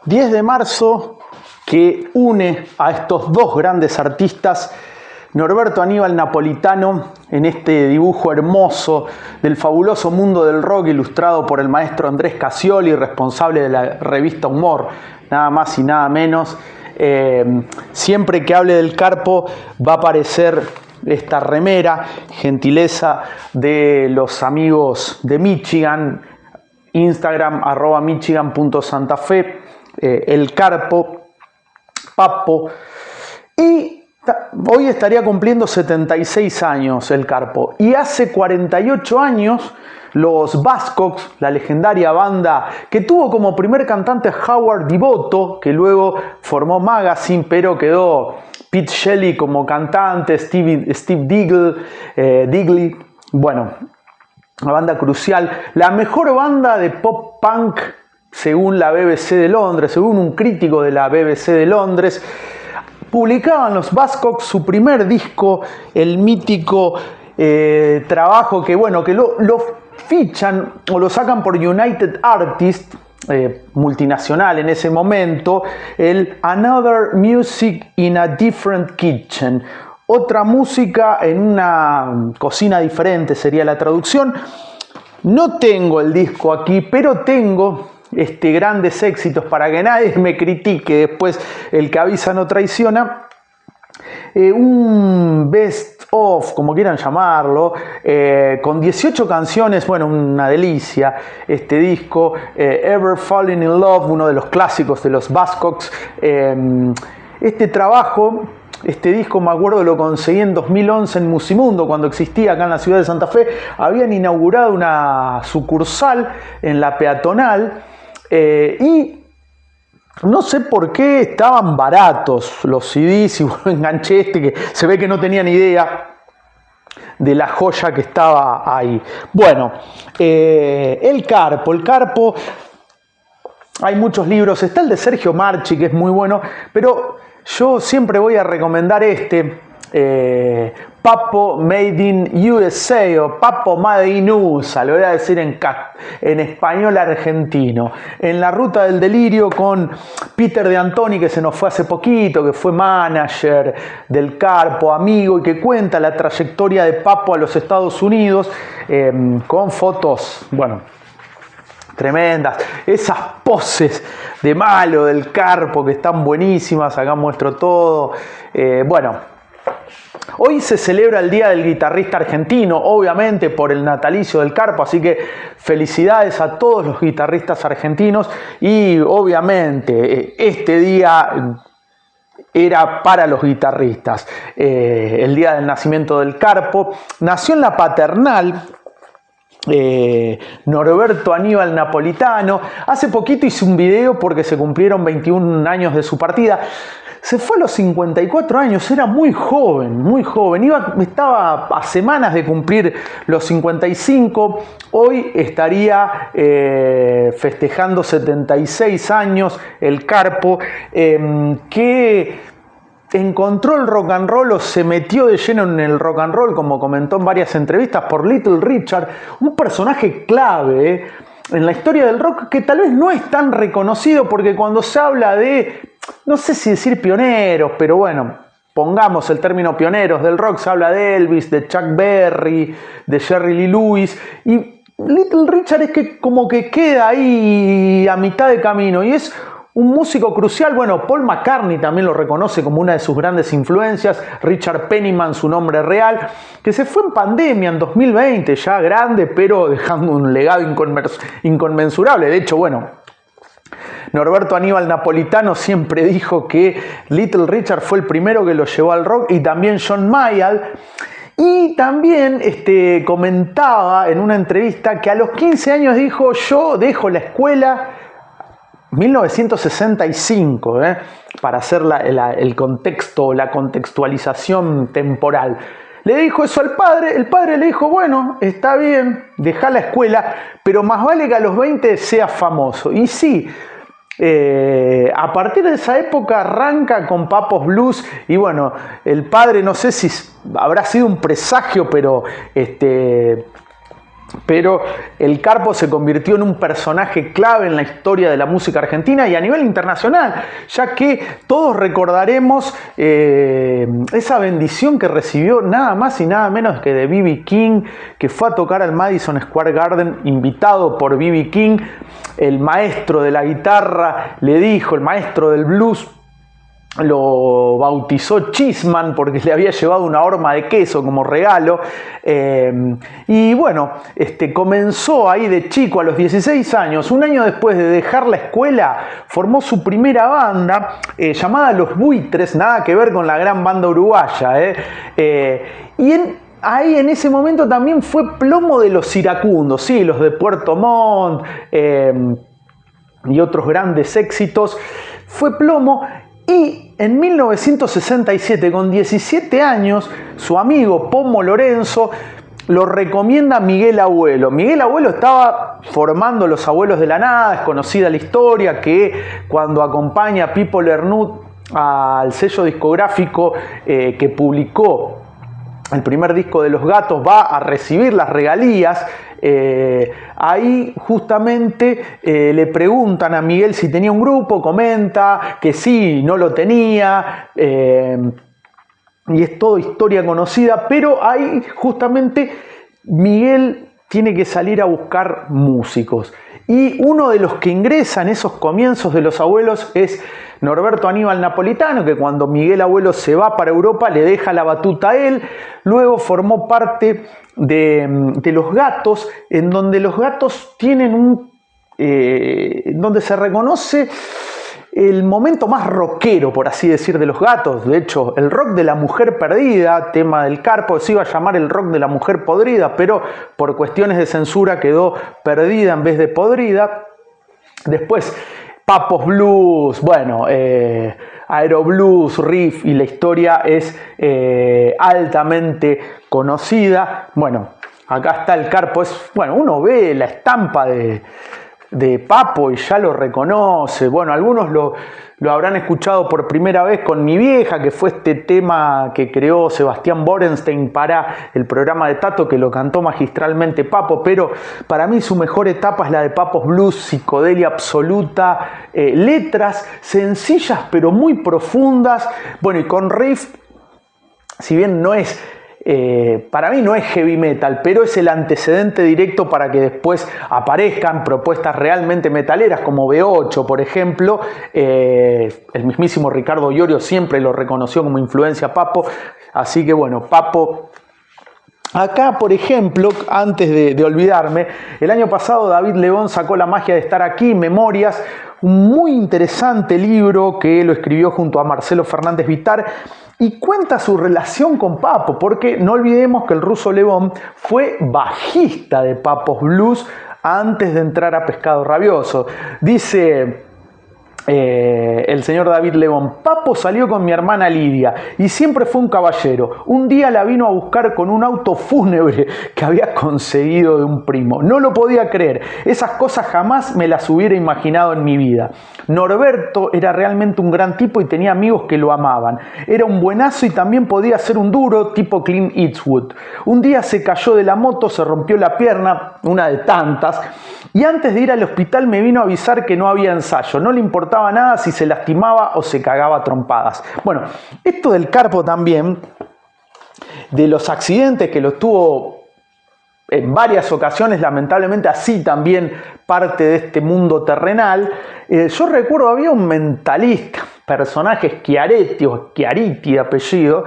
10 de marzo que une a estos dos grandes artistas, Norberto Aníbal Napolitano, en este dibujo hermoso del fabuloso mundo del rock ilustrado por el maestro Andrés Cassioli, responsable de la revista Humor, nada más y nada menos. Siempre que hable del Carpo va a aparecer esta remera, gentileza de los amigos de Michigan, Instagram @michigan.santafe, el Carpo, Papo, y hoy estaría cumpliendo 76 años el Carpo, y hace 48 años los Buzzcocks, la legendaria banda que tuvo como primer cantante Howard Devoto, que luego formó Magazine, pero quedó Pete Shelley como cantante, Steve Digley, bueno, una banda crucial, la mejor banda de pop punk según la BBC de Londres, según un crítico de la BBC de Londres. Publicaban los Buzzcocks su primer disco, el mítico trabajo que, bueno, que lo fichan o lo sacan por United Artists, multinacional en ese momento, el Another Music in a Different Kitchen. Otra música en una cocina diferente sería la traducción. No tengo el disco aquí, pero tengo grandes éxitos para que nadie me critique después, el que avisa no traiciona. Un best of, como quieran llamarlo, con 18 canciones, bueno, una delicia este disco. Ever Falling in Love, uno de los clásicos de los Buzzcocks. Este disco me acuerdo lo conseguí en 2011 en Musimundo, cuando existía acá en la ciudad de Santa Fe. Habían inaugurado una sucursal en la peatonal y no sé por qué estaban baratos los CDs, y bueno, enganché que se ve que no tenía ni idea de la joya que estaba ahí. Bueno, el Carpo, hay muchos libros, está el de Sergio Marchi, que es muy bueno, pero yo siempre voy a recomendar Papo Made in USA o Papo Made in USA, lo voy a decir en español argentino. En la ruta del delirio con Peter De Antoni, que se nos fue hace poquito, que fue manager del Carpo, amigo, y que cuenta la trayectoria de Papo a los Estados Unidos, con fotos, bueno, tremendas, esas poses de malo del Carpo que están buenísimas. Acá muestro todo. Bueno, hoy se celebra el Día del Guitarrista Argentino, obviamente por el natalicio del Carpo, así que felicidades a todos los guitarristas argentinos, y obviamente este día era para los guitarristas, el día del nacimiento del Carpo. Nació en la Paternal Norberto Aníbal Napolitano. Hace poquito hice un video porque se cumplieron 21 años de su partida. Se fue a los 54 años, era muy joven, muy joven. Estaba a semanas de cumplir los 55. Hoy estaría festejando 76 años el Carpo, que encontró el rock and roll o se metió de lleno en el rock and roll, como comentó en varias entrevistas, por Little Richard, un personaje clave en la historia del rock que tal vez no es tan reconocido, porque cuando se habla de, no sé si decir pioneros, pero bueno, pongamos el término pioneros del rock, se habla de Elvis, de Chuck Berry, de Jerry Lee Lewis, y Little Richard es que como que queda ahí a mitad de camino, y es un músico crucial. Bueno, Paul McCartney también lo reconoce como una de sus grandes influencias, Richard Penniman, su nombre real, que se fue en pandemia en 2020, ya grande, pero dejando un legado inconmensurable. De hecho, bueno, Norberto Aníbal Napolitano siempre dijo que Little Richard fue el primero que lo llevó al rock, y también John Mayall. Y también comentaba en una entrevista que a los 15 años dijo: yo dejo la escuela, 1965, para hacer el contexto, la contextualización temporal. Le dijo eso al padre, el padre le dijo: bueno, está bien, deja la escuela, pero más vale que a los 20 seas famoso. Y sí, a partir de esa época arranca con Pappo's Blues, y bueno, el padre, no sé si habrá sido un presagio, pero pero el Carpo se convirtió en un personaje clave en la historia de la música argentina y a nivel internacional, ya que todos recordaremos esa bendición que recibió nada más y nada menos que de B.B. King, que fue a tocar al Madison Square Garden invitado por B.B. King. El maestro de la guitarra le dijo, el maestro del blues, lo bautizó Cheeseman porque le había llevado una horma de queso como regalo. Y bueno, comenzó ahí de chico a los 16 años, un año después de dejar la escuela, formó su primera banda llamada Los Buitres, nada que ver con la gran banda uruguaya. Ahí en ese momento también fue plomo de los iracundos, sí, los de Puerto Montt y otros grandes éxitos. Fue plomo. Y en 1967, con 17 años, su amigo Pomo Lorenzo lo recomienda a Miguel Abuelo. Miguel Abuelo estaba formando Los Abuelos de la Nada, es conocida la historia que cuando acompaña a Pipo Lernut al sello discográfico que publicó el primer disco de Los Gatos, va a recibir las regalías. Ahí justamente le preguntan a Miguel si tenía un grupo, comenta que sí, no lo tenía, y es toda historia conocida, pero ahí justamente Miguel tiene que salir a buscar músicos. Y uno de los que ingresa en esos comienzos de Los Abuelos es Norberto Aníbal Napolitano, que cuando Miguel Abuelo se va para Europa le deja la batuta a él. Luego formó parte de Los Gatos, en donde Los Gatos tienen donde se reconoce el momento más rockero, por así decir, de Los Gatos. De hecho, el rock de la mujer perdida, tema del Carpo, se iba a llamar el rock de la mujer podrida, pero por cuestiones de censura quedó perdida en vez de podrida. Después, Papos Blues, bueno, Aeroblues, Riff, y la historia es altamente conocida. Bueno, acá está el Carpo, bueno, uno ve la estampa de Papo y ya lo reconoce. Bueno, algunos lo habrán escuchado por primera vez con Mi Vieja, que fue este tema que creó Sebastián Borenstein para el programa de Tato, que lo cantó magistralmente Papo, pero para mí su mejor etapa es la de Papos Blues, psicodelia absoluta, letras sencillas pero muy profundas. Bueno, y con Riff, si bien no es para mí no es heavy metal, pero es el antecedente directo para que después aparezcan propuestas realmente metaleras como B8, por ejemplo. El mismísimo Ricardo Iorio siempre lo reconoció como influencia a Papo, así que bueno, Papo. Acá, por ejemplo, antes de olvidarme, el año pasado David Lebón sacó La magia de estar aquí, Memorias, un muy interesante libro que lo escribió junto a Marcelo Fernández Vitar y cuenta su relación con Papo, porque no olvidemos que el ruso Lebón fue bajista de Papos Blues antes de entrar a Pescado Rabioso. Dice el señor David Lebón: Papo salió con mi hermana Lidia y siempre fue un caballero. Un día la vino a buscar con un auto fúnebre que había conseguido de un primo. No lo podía creer. Esas cosas jamás me las hubiera imaginado en mi vida. Norberto era realmente un gran tipo y tenía amigos que lo amaban. Era un buenazo y también podía ser un duro, tipo Clint Eastwood. Un día se cayó de la moto, se rompió la pierna, una de tantas, y antes de ir al hospital me vino a avisar que no había ensayo. No le importaba nada si se lastimaba o se cagaba a trompadas. Bueno, esto del Carpo también, de los accidentes que los tuvo en varias ocasiones, lamentablemente así también parte de este mundo terrenal. Yo recuerdo, había un mentalista, personaje Schiaretti de apellido,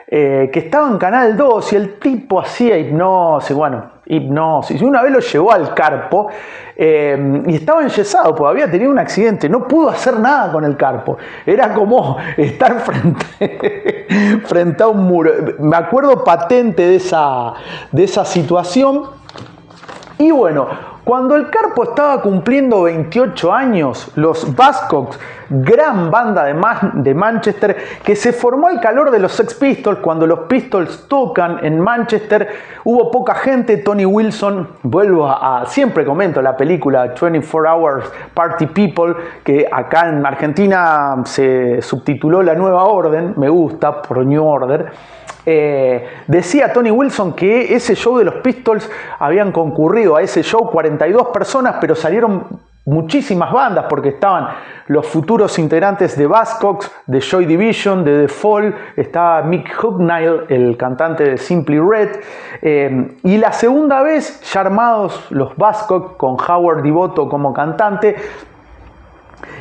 que estaba en Canal 2 y el tipo hacía hipnosis, y una vez lo llevó al Carpo y estaba enyesado, porque había tenido un accidente, no pudo hacer nada con el Carpo, era como estar frente a un muro. Me acuerdo patente de esa situación. Y bueno, Cuando el Carpo estaba cumpliendo 28 años, los Buzzcocks, gran banda de Manchester, que se formó al calor de los Sex Pistols. Cuando los Pistols tocan en Manchester, hubo poca gente. Tony Wilson, siempre comento la película 24 Hours Party People, que acá en Argentina se subtituló La Nueva Orden, me gusta, por New Order. Decía Tony Wilson que ese show de los Pistols habían concurrido a ese show 42 personas, pero salieron muchísimas bandas porque estaban los futuros integrantes de Buzzcocks, de Joy Division, de The Fall, estaba Mick Hucknall, el cantante de Simply Red, y la segunda vez, ya armados los Buzzcocks con Howard Devoto como cantante,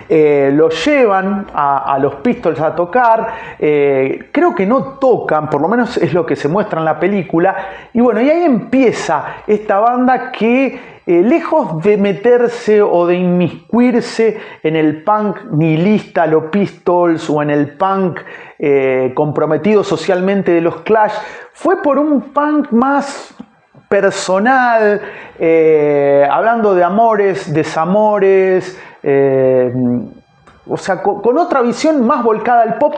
lo llevan a los Pistols a tocar, creo que no tocan, por lo menos es lo que se muestra en la película, y bueno, y ahí empieza esta banda que lejos de meterse o de inmiscuirse en el punk nihilista, los Pistols, o en el punk comprometido socialmente de los Clash, fue por un punk más personal, hablando de amores, desamores, o sea, con otra visión más volcada al pop.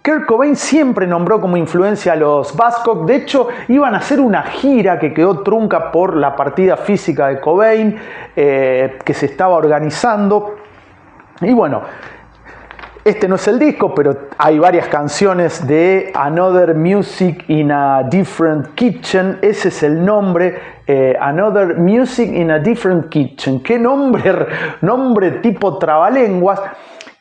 Kurt Cobain siempre nombró como influencia a los Buzzcocks. De hecho, iban a hacer una gira que quedó trunca por la partida física de Cobain, que se estaba organizando. Y bueno, este no es el disco, pero hay varias canciones de Another Music in a Different Kitchen. Ese es el nombre, Another Music in a Different Kitchen. ¿Qué nombre tipo trabalenguas?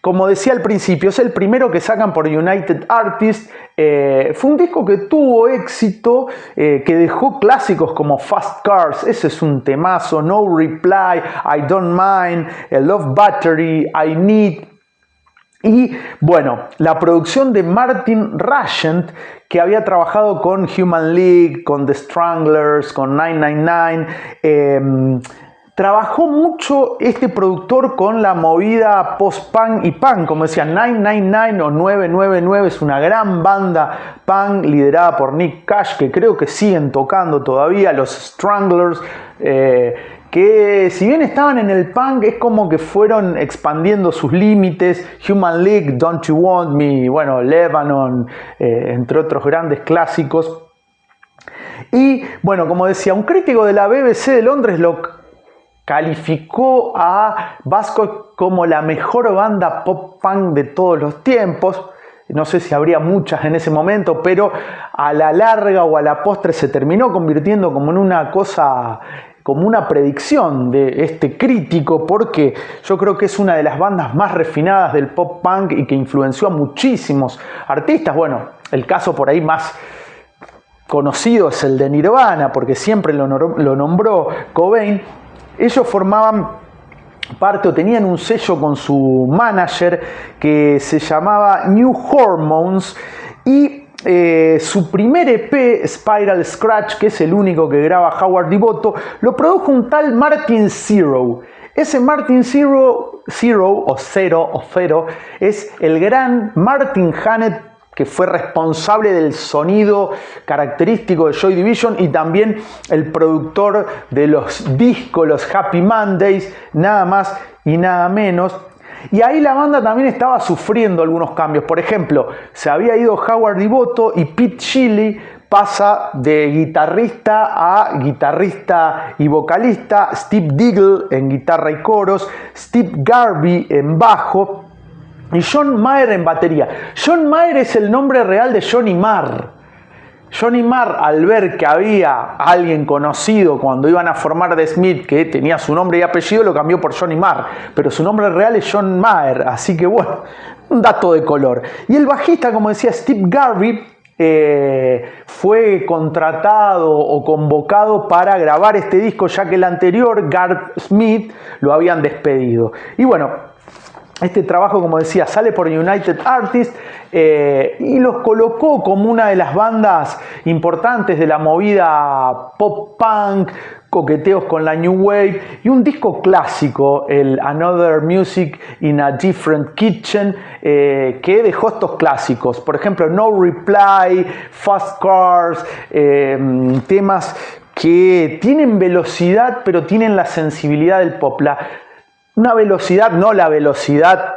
Como decía al principio, es el primero que sacan por United Artists. Fue un disco que tuvo éxito, que dejó clásicos como Fast Cars, ese es un temazo, No Reply, I Don't Mind, Love Battery, I Need. Y bueno, la producción de Martin Rushent, que había trabajado con Human League, con The Stranglers, con 999. Trabajó mucho este productor con la movida post-punk y punk, como decía, 999 o 999 es una gran banda punk liderada por Nick Cash, que creo que siguen tocando todavía, los Stranglers, que si bien estaban en el punk, es como que fueron expandiendo sus límites. Human League, Don't You Want Me, bueno, Lebanon, entre otros grandes clásicos. Y bueno, como decía, un crítico de la BBC de Londres lo calificó a Buzzcocks como la mejor banda pop-punk de todos los tiempos. No sé si habría muchas en ese momento, pero a la larga o a la postre se terminó convirtiendo como en una cosa, como una predicción de este crítico, porque yo creo que es una de las bandas más refinadas del pop-punk y que influenció a muchísimos artistas. Bueno, el caso por ahí más conocido es el de Nirvana, porque siempre lo nombró Cobain. Ellos formaban parte o tenían un sello con su manager que se llamaba New Hormones, y su primer EP, Spiral Scratch, que es el único que graba Howard Devoto, lo produjo un tal Martin Zero. Ese Martin Zero o Zero es el gran Martin Hannett, que fue responsable del sonido característico de Joy Division y también el productor de los discos, los Happy Mondays, nada más y nada menos. Y ahí la banda también estaba sufriendo algunos cambios. Por ejemplo, se había ido Howard Devoto y Pete Shelley pasa de guitarrista a guitarrista y vocalista, Steve Diggle en guitarra y coros, Steve Garvey en bajo, y John Mayer en batería. John Mayer es el nombre real de Johnny Marr. Johnny Marr, al ver que había alguien conocido cuando iban a formar The Smiths que tenía su nombre y apellido, lo cambió por Johnny Marr, pero su nombre real es John Mayer, así que bueno, un dato de color. Y el bajista, como decía, Steve Garvey, fue contratado o convocado para grabar este disco, ya que el anterior, Garth Smith, lo habían despedido. Y bueno, este trabajo, como decía, sale por United Artists y los colocó como una de las bandas importantes de la movida pop-punk, coqueteos con la New Wave, y un disco clásico, el Another Music in a Different Kitchen, que dejó estos clásicos. Por ejemplo, No Reply, Fast Cars, temas que tienen velocidad, pero tienen la sensibilidad del pop. Una velocidad, no la velocidad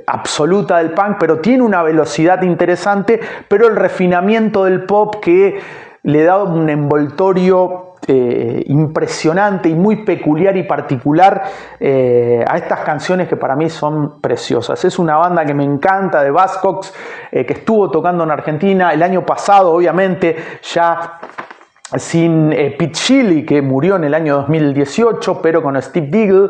absoluta del punk, pero tiene una velocidad interesante, pero el refinamiento del pop que le da un envoltorio impresionante y muy peculiar y particular a estas canciones que para mí son preciosas. Es una banda que me encanta, de Buzzcocks, que estuvo tocando en Argentina el año pasado, obviamente ya sin Pete Shelley, que murió en el año 2018, pero con Steve Diggle,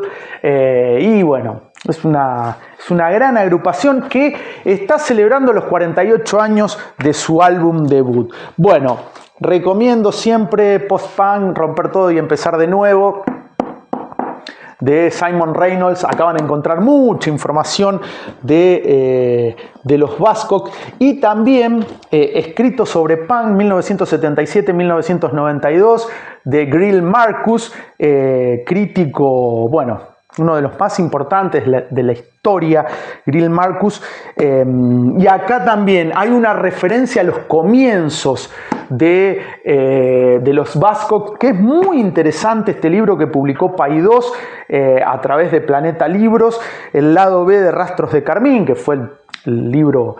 y bueno, es una gran agrupación que está celebrando los 48 años de su álbum debut. Bueno, recomiendo siempre post-punk, romper todo y empezar de nuevo, de Simon Reynolds. Acaban de encontrar mucha información de los Buzzcocks y también escrito sobre punk 1977-1992 de Greil Marcus, crítico, bueno, uno de los más importantes de la historia, Greil Marcus. Y acá también hay una referencia a los comienzos de los Buzzcocks, que es muy interesante este libro que publicó Paidós a través de Planeta Libros, el lado B de Rastros de Carmín, que fue el libro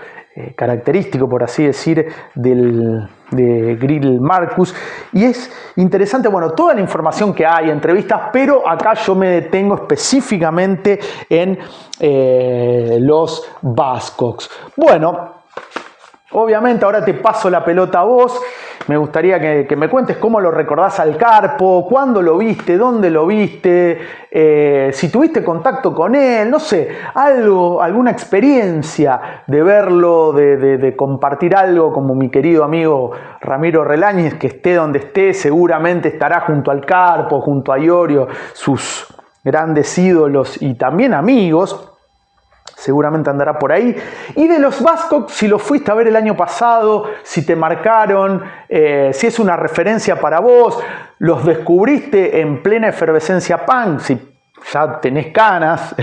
característico, por así decir, de Greil Marcus. Y es interesante, bueno, toda la información que hay, entrevistas, pero acá yo me detengo específicamente en los Buzzcocks. Bueno, obviamente ahora te paso la pelota a vos. Me gustaría que me cuentes cómo lo recordás al Carpo, cuándo lo viste, dónde lo viste, si tuviste contacto con él, no sé, algo, alguna experiencia de verlo, de compartir algo, como mi querido amigo Ramiro Reláñez, que esté donde esté, seguramente estará junto al Carpo, junto a Iorio, sus grandes ídolos y también amigos. Seguramente andará por ahí. Y de los Buzzcocks, si los fuiste a ver el año pasado, si te marcaron, si es una referencia para vos, los descubriste en plena efervescencia punk, si ya tenés canas,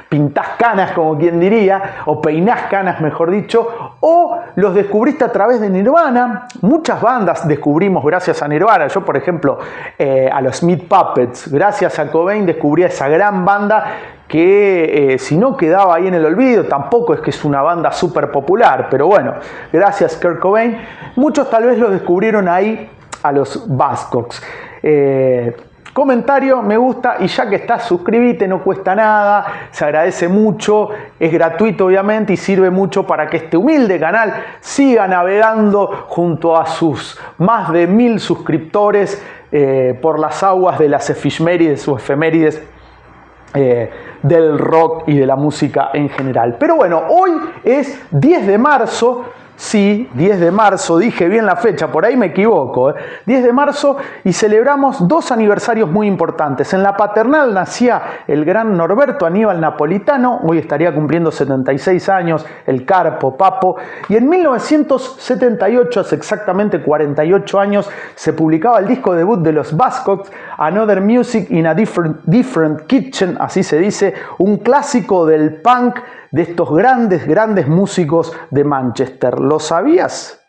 pintás canas como quien diría, o peinás canas mejor dicho, o los descubriste a través de Nirvana. Muchas bandas descubrimos gracias a Nirvana. Yo, por ejemplo, a los Meat Puppets, gracias a Cobain descubrí a esa gran banda que si no quedaba ahí en el olvido. Tampoco es que es una banda súper popular, pero bueno, gracias Kurt Cobain. Muchos tal vez los descubrieron ahí a los Buzzcocks. Comentario, me gusta, y ya que estás, suscríbete, no cuesta nada, se agradece mucho, es gratuito obviamente y sirve mucho para que este humilde canal siga navegando junto a sus más de 1000 suscriptores por las aguas de las efemérides o efemérides del rock y de la música en general. Pero bueno, hoy es 10 de marzo. Sí, 10 de marzo, dije bien la fecha, por ahí me equivoco. 10 de marzo y celebramos 2 aniversarios muy importantes. En la paternal nacía el gran Norberto Aníbal Napolitano, hoy estaría cumpliendo 76 años, el Carpo, Papo. Y en 1978, hace exactamente 48 años, se publicaba el disco debut de los Buzzcocks, Another Music in a Different Kitchen, así se dice, un clásico del punk de estos grandes músicos de Manchester. ¿Lo sabías?